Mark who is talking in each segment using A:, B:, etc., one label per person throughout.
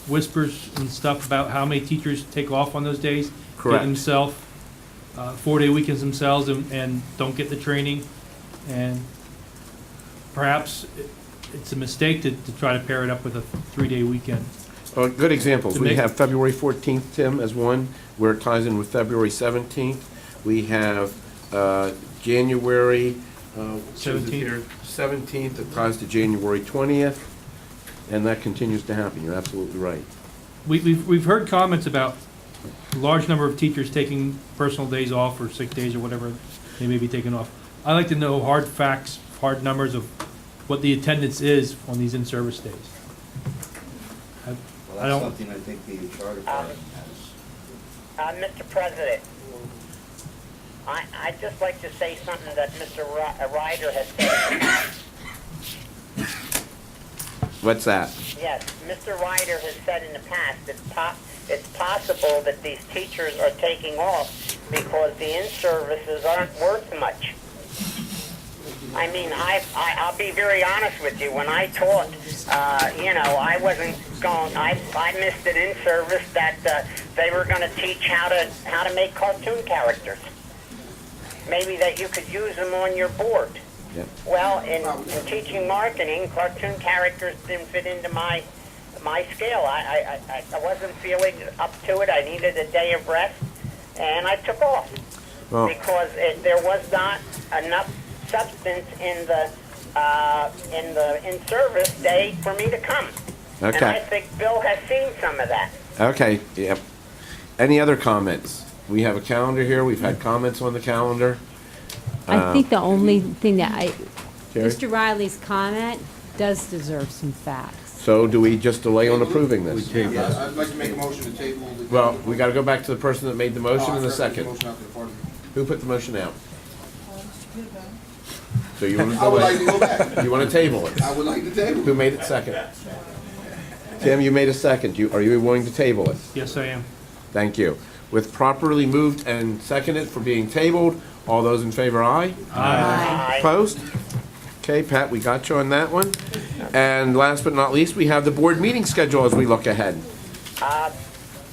A: whispers and stuff about how many teachers take off on those days.
B: Correct.
A: Get themselves, 4-day weekends themselves and don't get the training. And perhaps it's a mistake to try to pair it up with a 3-day weekend.
B: Well, good examples.
A: To
B: We
A: make-
B: have February 14th, Tim, as one, where it ties in with February 17th. We have January 17th, it ties to January 20th, and that continues to happen. You're absolutely right.
A: We've heard comments about a large number of teachers taking personal days off or sick days or whatever they may be taking off. I'd like to know hard facts, hard numbers of what the attendance is on these in-service days. I
C: Well,
A: don't-
C: that's something I think the HR department has.
D: Mr. President, I'd just like to say something that Mr. Ryder has said.
B: What's that?
D: Yes, Mr. Ryder has said in the past it's possible that these teachers are taking off because the in-services aren't worth much. I mean, I'll be very honest with you. When I taught, I wasn't going. I missed an in-service that they were going to teach how to make cartoon characters. Maybe that you could use them on your board.
B: Yep.
D: Well, in teaching marketing, cartoon characters didn't fit into my scale. I wasn't feeling up to it. I needed a day of rest, and I took off
B: Well,
D: because there was not enough substance in the in-service day for me to come. And I
B: okay,
D: think Bill has seen some of that.
B: okay, yep. Any other comments? We have a calendar here, we've had comments on the calendar.
E: I think the only thing that
B: Jerry?
E: Mr. Riley's comment does deserve some facts.
B: So do we just delay on approving this?
F: Yes, I'd like to make a motion to table the.
B: Well, we gotta go back to the person that made the motion in a
F: Oh, I
B: second.
F: forgot to make a motion out to the party.
B: Who put the motion out? So you wanna
F: I would like to
B: delay,
F: go back.
B: you wanna table it?
F: I would like to table.
B: Who made it second? Tim, you made a second. Are you willing to table it?
A: Yes, I am.
B: Thank you. With properly moved and seconded for being tabled, all those in favor, aye?
D: Aye.
B: Opposed? Okay, Pat, we got you on that one. And last but not least, we have the board meeting schedule as we look ahead.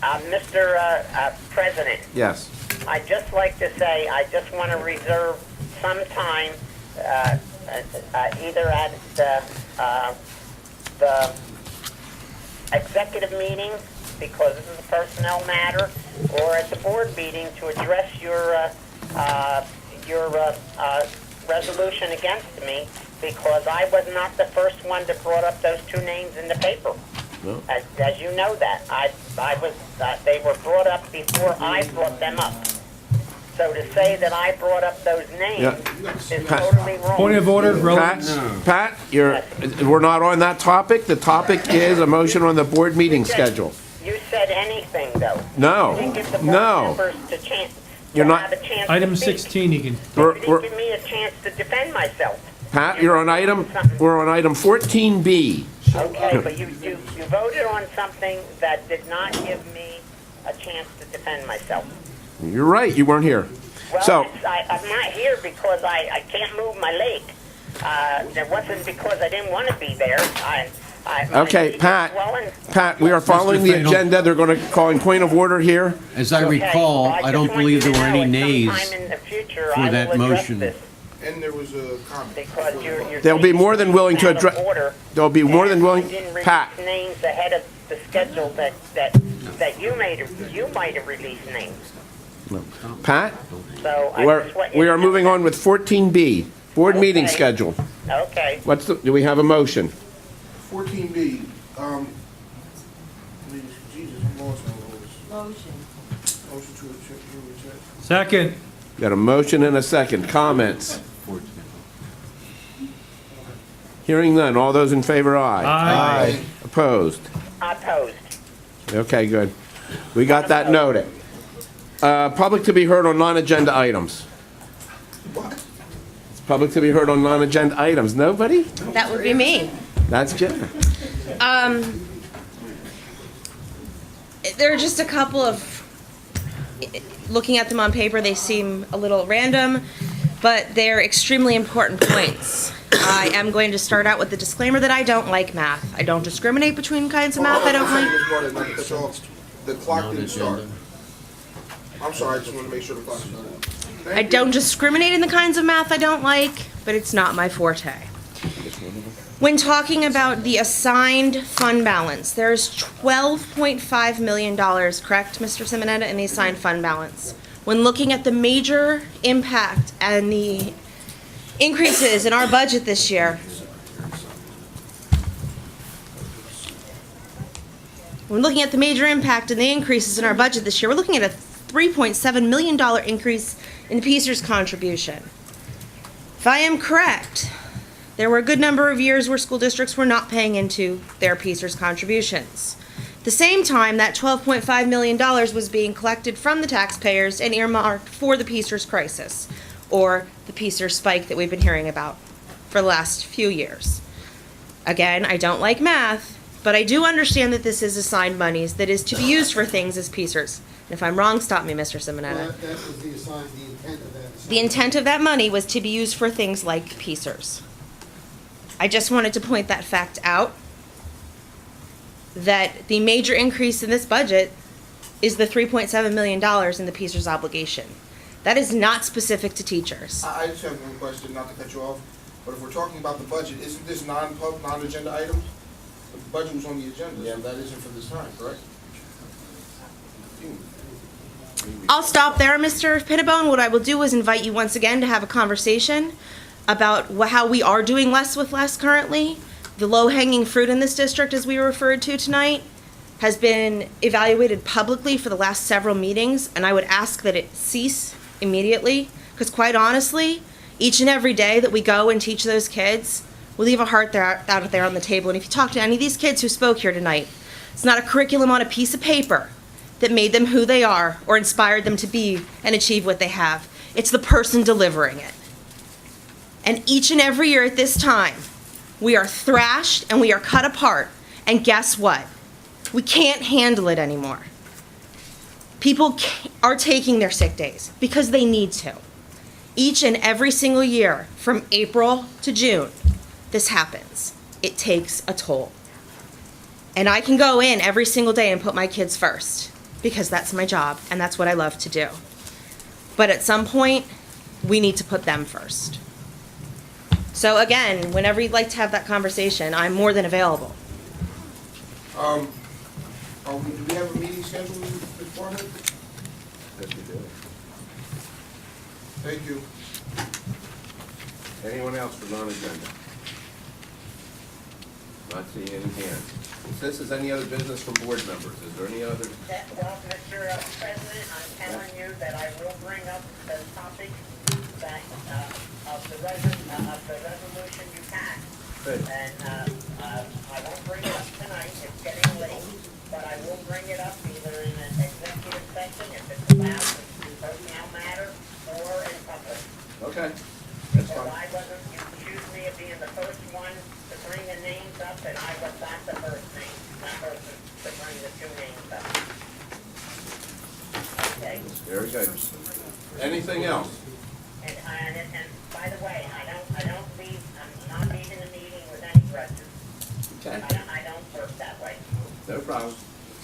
D: Mr. President,
B: Yes.
D: I'd just like to say, I just want to reserve some time, either at the executive meeting, because this is a personnel matter, or at the board meeting to address your resolution against me, because I was not the first one that brought up those two names in the paper.
B: No.
D: As you know that, they were brought up before I brought them up. So to say that I brought up those names
B: Yeah.
D: is totally wrong.
A: Point of order,
B: Pat,
A: relevant.
B: Pat, we're not on that topic. The topic is a motion on the board meeting schedule.
D: You said anything, though.
B: No,
D: You didn't give the board
B: no.
D: members to chance,
B: You're
D: to
B: not-
D: have a chance
A: Item
D: to speak.
A: 16, you can,
B: We're-
D: You didn't give me a chance to defend myself.
B: Pat, we're on item 14B.
D: Okay, but you voted on something that did not give me a chance to defend myself.
B: You're right, you weren't here. So,
D: Well, I'm not here because I can't move my leg. It wasn't because I didn't want to be there. My
B: okay,
D: leg is
B: Pat,
D: swollen.
B: Pat, we are following the
G: Fatal.
B: agenda. They're going to call in point of order here.
G: As I
D: Okay,
G: recall,
D: well,
G: I
D: just
G: don't
D: want
G: believe
D: you
G: there
D: to
G: were
D: know
G: any
D: at
G: nays.
D: sometime in the future,
G: for
D: I
G: that
D: will address
G: motion.
D: this,
F: And there was a comment.
D: because you're
B: They'll be more than willing to
D: out of
B: address.
D: order,
B: They'll be more than
D: and
B: willing.
D: I didn't release
B: Pat,
D: names ahead of the schedule that you might have released names.
B: Pat,
D: So I just want you
B: we
D: to
B: are
D: know
B: moving
D: that.
B: on with 14B, board meeting
D: Okay.
B: schedule.
D: Okay.
B: Do we have a motion?
F: 14B, Jesus, I'm lost on all this. Motion to reject.
A: second,
B: Got a motion and a second. Comments? Hearing none. All those in favor, aye.
A: Aye.
B: Opposed?
D: Opposed.
B: Okay, good. We got that noted. Public to be heard on non-agenda items.
F: What?
B: It's public to be heard on non-agenda items. Nobody?
H: That would be me.
B: That's Jenna.
H: There are just a couple of, looking at them on paper, they seem a little random.
G: but they're extremely important points. I am going to start out with the disclaimer that I don't like math. I don't discriminate between kinds of math I don't like.
F: Ms. Martin, not to cut you off. The clock didn't start. I'm sorry, I just want to make sure the clock started.
G: I don't discriminate in the kinds of math I don't like, but it's not my forte. When talking about the assigned fund balance, there's $12.5 million, correct, Mr. Simonetta, in the assigned fund balance. When looking at the major impact and the increases in our budget this year, when looking at the major impact and the increases in our budget this year, we're looking at a $3.7 million increase in PSER's contribution. If I am correct, there were a good number of years where school districts were not paying into their PSER's contributions. At the same time, that $12.5 million was being collected from the taxpayers and earmarked for the PSER's crisis, or the PSER spike that we've been hearing about for the last few years. Again, I don't like math, but I do understand that this is assigned monies that is to be used for things as PSER's. And if I'm wrong, stop me, Mr. Simonetta.
H: Well, that was the intent of that.
G: The intent of that money was to be used for things like PSER's. I just wanted to point that fact out, that the major increase in this budget is the $3.7 million in the PSER's obligation. That is not specific to teachers.
F: I just have one question, not to cut you off, but if we're talking about the budget, isn't this non-agenda item? The budget was on the agenda, so that isn't for this time, correct?
G: I'll stop there, Mr. Pinnabone. What I will do is invite you once again to have a conversation about how we are doing less with less currently. The low-hanging fruit in this district, as we referred to tonight, has been evaluated publicly for the last several meetings, and I would ask that it cease immediately, because quite honestly, each and every day that we go and teach those kids, we leave a heart out there on the table. And if you talk to any of these kids who spoke here tonight, it's not a curriculum on a piece of paper that made them who they are or inspired them to be and achieve what they have. It's the person delivering it. And each and every year at this time, we are thrashed and we are cut apart. And guess what? We can't handle it anymore. People are taking their sick days because they need to. Each and every single year, from April to June, this happens. It takes a toll. And I can go in every single day and put my kids first, because that's my job and that's what I love to do. But at some point, we need to put them first. So again, whenever you'd like to have that conversation, I'm more than available.
F: Do we have a meeting scheduled beforehand?
B: Yes, we do.
F: Thank you.
B: Anyone else for non-agenda? Not seeing any hands. If this is any other business from board members, is there any other?
D: Well, Mr. President, I'm telling you that I will bring up the topic that, of the resolution you passed.
B: Good.
D: And, I won't bring it up tonight, it's getting late, but I will bring it up either in an executive session, if it's allowed, in personnel matter, or in public.
B: Okay, that's
D: Because
B: fine.
D: I wasn't, you accused me of being the first one to bring the names up, and I was not the first name, not person to bring the two names up. Okay?
B: Very good. Anything else?
D: And by the way, I don't leave, I'm not leaving the meeting with any grudges.
B: Okay,
D: I don't work that way.
B: no problem.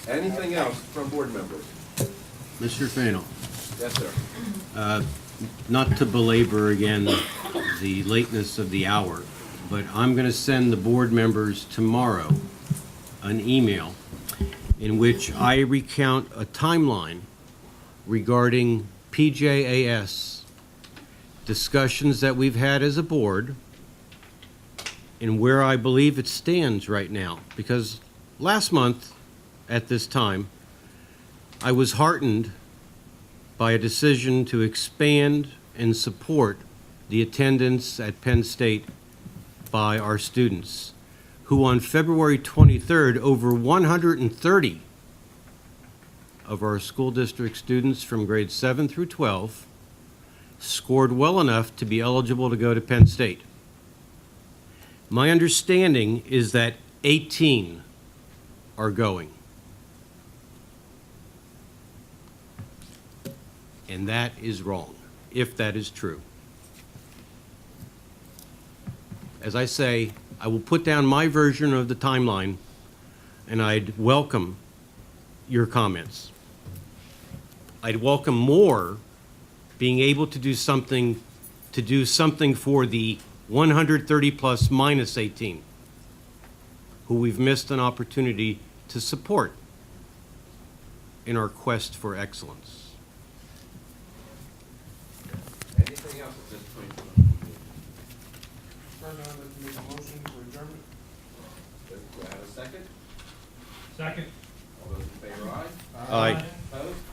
B: Anything else from board members?
I: Mr. Fano,
B: Yes, sir.
I: not to belabor again the lateness of the hour, but I'm going to send the board members tomorrow an email in which I recount a timeline regarding PJAS discussions that we've had as a board and where I believe it stands right now. Because last month, at this time, I was heartened by a decision to expand and support the attendance at Penn State by our students, who on February 23rd, over 130 of our school district students from grades 7 through 12 scored well enough to be eligible to go to Penn State. My understanding is that 18 are going. And that is wrong, if that is true. as I say, I will put down my version of the timeline, and I'd welcome your comments. I'd welcome more being able to do something for the 130 plus minus 18, who we've missed an opportunity to support in our quest for excellence.
B: Anything else at this point?
F: President, I'd like to make a motion for adjournment.
B: Do I have a second?
A: Second.
B: All those in favor, aye?
I: Aye.
B: Opposed?